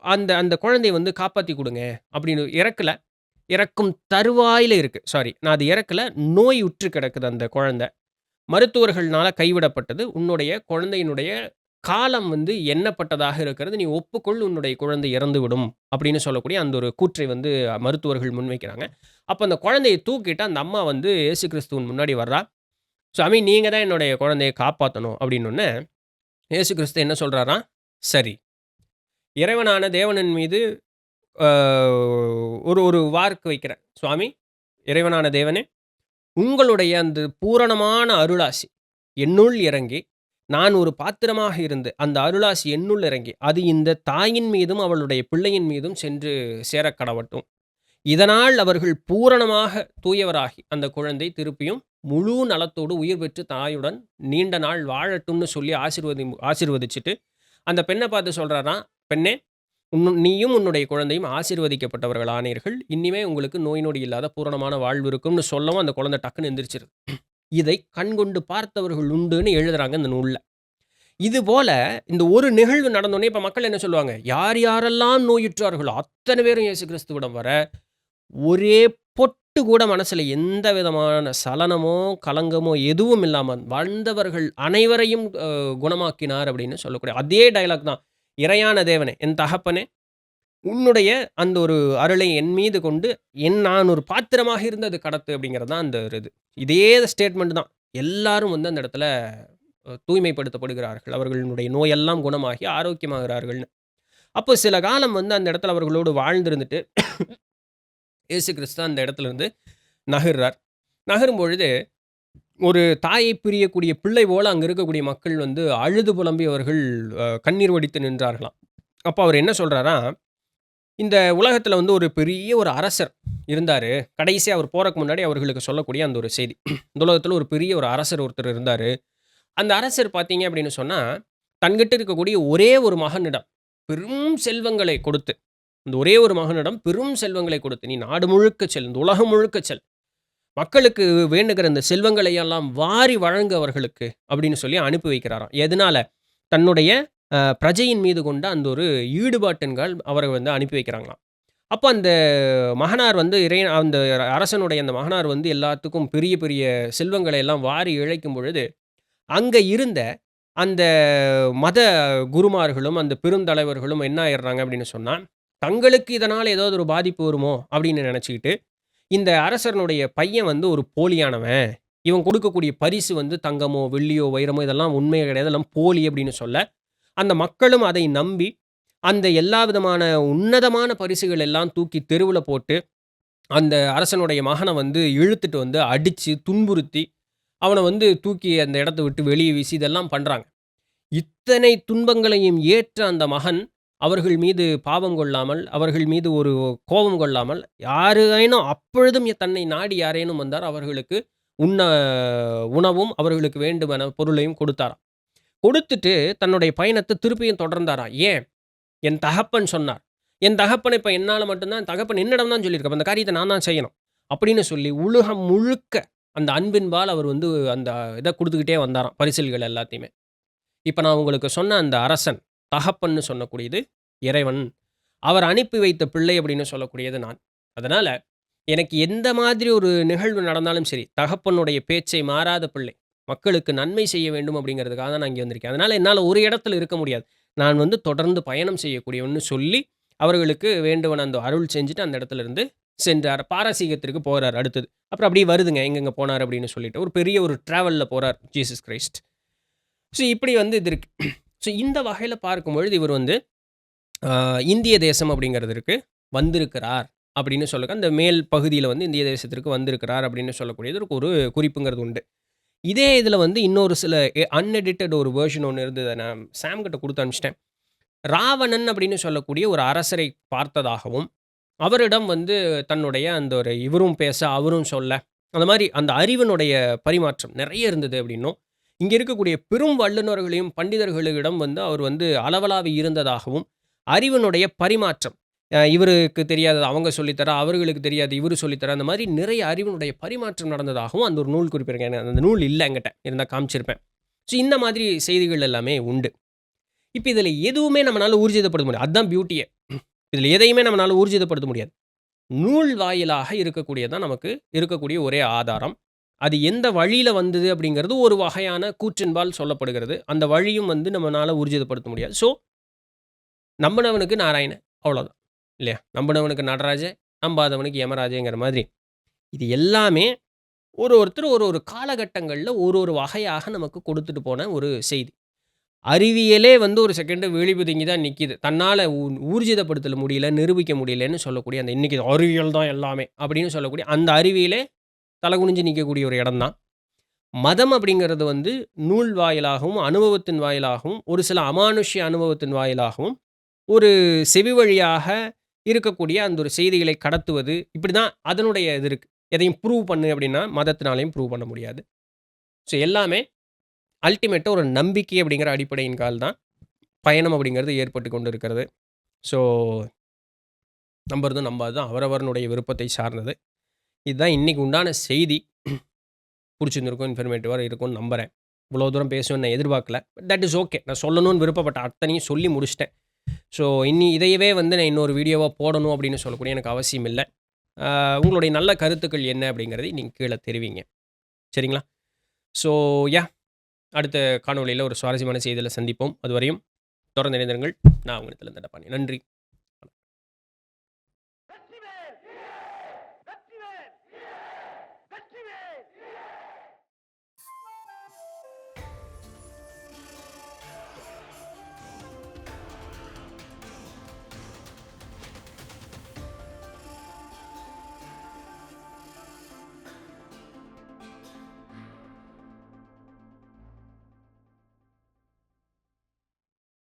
அந்த அந்த குழந்தைய வந்து காப்பாத்தி குடுங்க அப்படின்னு இறக்கல. இறக்கும் தருவாயில இருக்கு. சாரி நான் அது இறக்கல. நோயுற்று கிடக்குது அந்த குழந்தை. மருத்துவர்கள்னால கைவிடப்பட்டது. உன்னுடைய குழந்தையினுடைய காலம் வந்து எண்ணப்பட்டதாக இருக்கிறது. நீ ஒப்புக்கொள் உன்னுடைய குழந்தை இறந்துவிடும் அப்படின்னு சொல்லக்கூடிய அந்த ஒரு கூற்றை வந்து மருத்துவர்கள் முன்வைக்கிறாங்க. அப்ப அந்த குழந்தைய தூக்கிட்டு அந்த அம்மா வந்து இயேசு கிறிஸ்துவின் முன்னாடி வர்றா. "சாமி நீங்க தான் என்னுடைய குழந்தைய காப்பாத்தணும்." அப்படின்னோனே, இயேசு கிறிஸ்து என்ன சொல்றாராம், "சரி." இறைவனான தேவனின் மீது அ ஒரு ஒரு வார்க்கு வைக்கிறேன். "சுவாமி, இறைவனான தேவனே, உங்களுடைய அந்த பூரணமான அருளாசி என்னுள் இறங்கி, நான் ஒரு பாத்திரமாக இருந்து, அந்த அருளாசி என்னுள் இறங்கி, அது இந்த தாயின் மீதும், அவளுடைய பிள்ளையின் மீதும் சென்று சேரக்கடவட்டும். இதனால் அவர்கள் பூரணமாக தூயவராகி அந்த குழந்தை திருப்பியும் முழு நலத்தோடு உயிர் பெற்று தாயுடன் நீண்ட நாள் வாழட்டும்னு சொல்லி ஆசீர்வதிச்சுட்டு அந்த பெண்ணை பார்த்து சொல்றாராம், பெண்ணே நீயும் உன்னுடைய குழந்தையும் ஆசீர்வதிக்கப்பட்டவர்கள் ஆனீர்கள். இனிமே உங்களுக்கு நோய் நொடி இல்லாத பூரணமான வாழ்வு இருக்கும்னு சொல்லவும் அந்த குழந்தை டக்குன்னு எந்திரிச்சிருது. இதை கண்கொண்டு பார்த்தவர்கள் உண்டுன்னு எழுதுறாங்க இந்த நூல்ல. இது போல இந்த ஒரு நிகழ்வு நடந்தோடனே இப்ப மக்கள் என்ன சொல்லுவாங்க? யார் யாரெல்லாம் நோயுற்றார்களோ அத்தனை பேரும் இயேசு கிறிஸ்துவிடம் வர, ஒரே பொட்டு கூட மனசுல எந்த விதமான சலனமோ, கலங்கமோ எதுவும் இல்லாம வந்தவர்கள் அனைவரையும் குணமாக்கினார் அப்படின்னு சொல்லக்கூடிய அதே டயலாக் தான். இறையான தேவனே, என் தகப்பனே, உன்னுடைய அந்த ஒரு அருளை என் மீது கொண்டு நான் ஒரு பாத்திரமாக இருந்தது கடத்து அப்படிங்கிறது தான் அந்த ஒரு இது. இதே ஸ்டேட்மெண்ட் தான். எல்லாரும் வந்து அந்த இடத்துல தூய்மைப்படுத்தப்படுகிறார்கள். அவர்களுடைய நோயெல்லாம் குணமாகி ஆரோக்கியமாகிறார்கள்னு. அப்போ சில காலம் வந்து அந்த இடத்துல அவர்களோடு வாழ்ந்திருந்துட்டு இயேசு கிறிஸ்து அந்த இடத்துல இருந்து நகர்றார். நகரும் பொழுது ஒரு தாயை பிரியக்கூடிய பிள்ளை போல அங்க இருக்கக்கூடிய மக்கள் வந்து அழுது புலம்பி அவர்கள் கண்ணீர் வடித்து நின்றார்களாம். அப்போ அவர் என்ன சொல்றாராம், இந்த உலகத்துல வந்து ஒரு பெரிய ஒரு அரசர் இருந்தாரு. கடைசியா அவர் போறக்கு முன்னாடி அவர்களுக்கு சொல்லக்கூடிய அந்த ஒரு செய்தி. இந்த உலகத்துல ஒரு பெரிய ஒரு அரசர் ஒருத்தர் இருந்தாரு. அந்த அரசர் பார்த்தீங்க அப்படின்னு சொன்னா, தன்கிட்ட இருக்கக்கூடிய ஒரே ஒரு மகனிடம் பெரும் செல்வங்களை கொடுத்து, இந்த ஒரே ஒரு மகனிடம் பெரும் செல்வங்களை கொடுத்து, "நீ நாடு முழுக்க செல், இந்த உலகம் முழுக்க செல். மக்களுக்கு வேண்டுகிற இந்த செல்வங்களை எல்லாம் வாரி வழங்கு அவர்களுக்கு" அப்படின்னு சொல்லி அனுப்பி வைக்கிறாராம். எதனால? தன்னுடைய பிரஜையின் மீது கொண்ட அந்த ஒரு ஈடுபாட்டின்கால் அவர வந்து அனுப்பி வைக்கிறாங்களாம். அப்ப அந்த மகனார் வந்து அந்த அரசனுடைய அந்த மகனார் வந்து எல்லாத்துக்கும் பெரிய பெரிய செல்வங்களை எல்லாம் வாரி இழைக்கும் பொழுது, அங்க இருந்த அந்த மத குருமார்களும், அந்த பெருந்தலைவர்களும் என்ன ஆயிடுறாங்க அப்படின்னு சொன்னா, தங்களுக்கு இதனால ஏதாவது ஒரு பாதிப்பு வருமோ அப்படின்னு நினைச்சுக்கிட்டு, இந்த அரசனுடைய பையன் வந்து ஒரு போலியானவன். இவன் கொடுக்கக்கூடிய பரிசு வந்து தங்கமோ, வெள்ளியோ, வைரமோ இதெல்லாம் உண்மையே கிடையாது. எல்லாம் போலி அப்படின்னு சொல்ல, அந்த மக்களும் அதை நம்பி, அந்த எல்லா விதமான உன்னதமான பரிசுகள் எல்லாம் தூக்கி தெருவுல போட்டு, அந்த அரசனுடைய மகன வந்து இழுத்துட்டு வந்து அடிச்சு, துன்புறுத்தி, அவன வந்து தூக்கி அந்த இடத்த விட்டு வெளிய வீசி இதெல்லாம் பண்றாங்க. இத்தனை துன்பங்களையும் ஏற்ற அந்த மகன், அவர்கள் மீது பாவம் கொள்ளாமல், அவர்கள் மீது ஒரு கோபம் கொள்ளாமல், யாரேனும் அப்பொழுதும் தன்னை நாடி யாரேனும் வந்தார், அவர்களுக்கு உண்ண உணவும், அவர்களுக்கு வேண்டுமென பொருளையும் கொடுத்தாராம். கொடுத்துட்டு தன்னுடைய பயணத்த திருப்பியும் தொடர்ந்தாராம். ஏன்? என் தகப்பன் சொன்னார். என் தகப்பன் இப்ப என்னால மட்டும் தான் தகப்பன் என்னிடம் தான் சொல்லியிருக்கார். அந்த காரியத்த நான் தான் செய்யணும். அப்படின்னு சொல்லி உலகம் முழுக்க அந்த அன்பின்பால் அவர் வந்து அந்த இத குடுத்துக்கிட்டே வந்தாராம். பரிசில்கள் எல்லாத்தையுமே. இப்ப நான் உங்களுக்கு சொன்ன அந்த அரசன், தகப்பன்னு சொல்லக்கூடியது இறைவன். அவர் அனுப்பி வைத்த பிள்ளை அப்படின்னு சொல்லக்கூடியது நான். அதனால எனக்கு எந்த மாதிரி ஒரு நிகழ்வு நடந்தாலும் சரி, தகப்பனுடைய பேச்சை மாறாத பிள்ளை. மக்களுக்கு நன்மை செய்ய வேண்டும் அப்படிங்கிறதுக்காக தான் நான் இங்க வந்திருக்கேன். அதனால என்னால ஒரு இடத்துல இருக்க முடியாது. நான் வந்து தொடர்ந்து பயணம் செய்யக்கூடியவன்னு சொல்லி, அவர்களுக்கு வேண்டுவன அந்த அருள் செஞ்சுட்டு அந்த இடத்துல இருந்து சென்றார். பாரசீகத்திற்கு போறார் அடுத்தது. அப்புறம் அப்படியே வருதுங்க எங்கெங்க போனார் அப்படின்னு சொல்லிட்டு. ஒரு பெரிய ஒரு டிராவல்ல போறார் ஜீசஸ் கிறிஸ்ட். ஸோ இப்படி வந்து இது இருக்கு. ஸோ இந்த வகையில பார்க்கும்பொழுது இவர் வந்து இந்திய தேசம் அப்படிங்கிறதற்கு வந்திருக்கிறார் அப்படின்னு சொல்லுங்க. அந்த மேல் பகுதியில வந்து இந்திய தேசத்திற்கு வந்திருக்கிறார் அப்படின்னு சொல்லக்கூடியது ஒரு குறிப்புங்கிறது உண்டு. இதே இதில வந்து இன்னொரு சில அன்எடிட்டட் ஒரு வெர்ஷன் ஒண்ணு இருந்தது. நான் சாம் கிட்ட குடுத்து அனுப்பிச்சுட்டேன். ராவணன் அப்படின்னு சொல்லக்கூடிய ஒரு அரசரை பார்த்ததாகவும், அவரிடம் வந்து தன்னுடைய அந்த ஒரு இவரும் பேச, அவரும் சொல்ல, அந்த மாரி அந்த அறிவினுடைய பரிமாற்றம் நெறைய இருந்தது அப்படின்னும், இங்க இருக்கக்கூடிய பெரும் வல்லுனர்களையும், பண்டிதர்களிடம் வந்து அவர் வந்து அளவளாவி இருந்ததாகவும், அறிவினுடைய பரிமாற்றம் இவருக்கு தெரியாதது அவங்க சொல்லி தர, அவர்களுக்கு தெரியாது இவரு சொல்லி தர, அந்த மாரி நிறைய அறிவினுடைய பரிமாற்றம் நடந்ததாகவும் அந்த ஒரு நூல் குறிப்பிருக்கு. எனக்கு அந்த நூல் இல்ல என்கிட்ட. இருந்தா காமிச்சிருப்பேன். ஸோ இந்த மாதிரி செய்திகள் எல்லாமே உண்டு. இப்ப இதில எதுவுமே நம்மனால ஊர்ஜிதப்படுத்த முடியாது. அதுதான் பியூட்டியே. இதில எதையுமே நம்மனால ஊர்ஜிதப்படுத்த முடியாது. நூல் வாயிலாக இருக்கக்கூடியது தான் நமக்கு இருக்கக்கூடிய ஒரே ஆதாரம். அது எந்த வழியில வந்தது அப்படிங்கிறது ஒரு வகையான கூற்றின்பால் சொல்லப்படுகிறது. அந்த வழியும் வந்து நம்மனால ஊர்ஜிதப்படுத்த முடியாது. ஸோ நம்பினவனுக்கு நாராயணன் அவ்வளோதான். இல்லையா? நம்பினவனுக்கு நடராஜன், நம்பாதவனுக்கு யமராஜங்கிற மாதிரி. இது எல்லாமே ஒருத்தர் ஒரு காலகட்டங்கள்ல ஒரு வகையாக நமக்கு கொடுத்துட்டு போன ஒரு செய்தி. அறிவியலே வந்து ஒரு செகண்ட் விழி பிதுங்கி தான் நிக்கிது. தன்னால ஊர்ஜிதப்படுத்த முடியல, நிரூபிக்க முடியலன்னு சொல்லக்கூடிய அந்த இன்னைக்கு அறிவியல் தான் எல்லாமே அப்படின்னு சொல்லக்கூடிய அந்த அறிவியலே தலகுனிஞ்சு நிக்கக்கூடிய ஒரு இடம் தான். மதம் அப்படிங்கிறது வந்து நூல் வாயிலாகவும், அனுபவத்தின் வாயிலாகவும், ஒரு சில அமானுஷ்ய அனுபவத்தின் வாயிலாகவும், ஒரு செவி வழியாக இருக்கக்கூடிய அந்த ஒரு செய்திகளை கடத்துவது, இப்படி தான் அதனுடைய இது இருக்கு. எதையும் ப்ரூவ் பண்ணு அப்படின்னா, மதத்தினாலயும் ப்ரூவ் பண்ண முடியாது. ஸோ எல்லாமே அல்டிமேட்டா ஒரு நம்பிக்கை அப்படிங்கிற அடிப்படையின் கால் தான் பயணம் அப்படிங்கிறது ஏற்பட்டு கொண்டு இருக்கிறது. ஸோ நம்புறதும் நம்பாததும் அவரவர்களுடைய விருப்பத்தை சார்ந்தது. இதுதான் இன்னைக்கு உண்டான செய்தி. புடிச்சிருந்திருக்கும், இன்ஃபர்மேட்டிவா இருக்கும்னு நம்புறேன். இவ்வளோ தூரம் பேசுவேன்னு நான் எதிர்பார்க்கல. But that is okay. நான் சொல்லணும்னு விருப்பப்பட்ட அத்தனையும் சொல்லி முடிச்சுட்டேன். ஸோ இதையவே வந்து நான் இன்னொரு வீடியோவா போடணும் அப்படின்னு சொல்லக்கூடிய எனக்கு அவசியம் இல்ல. உங்களுடைய நல்ல கருத்துக்கள் என்ன அப்படிங்கிறதை நீங்க கீழ தெரிவிங்க. சரிங்களா? ஸோ அடுத்த காணொளியில ஒரு சுவாரஸ்யமான செய்தியில சந்திப்போம். அதுவரையும் தொடர்ந்து இணைந்திருங்கள். நான் உங்கள் தண்டபாணி. நன்றி.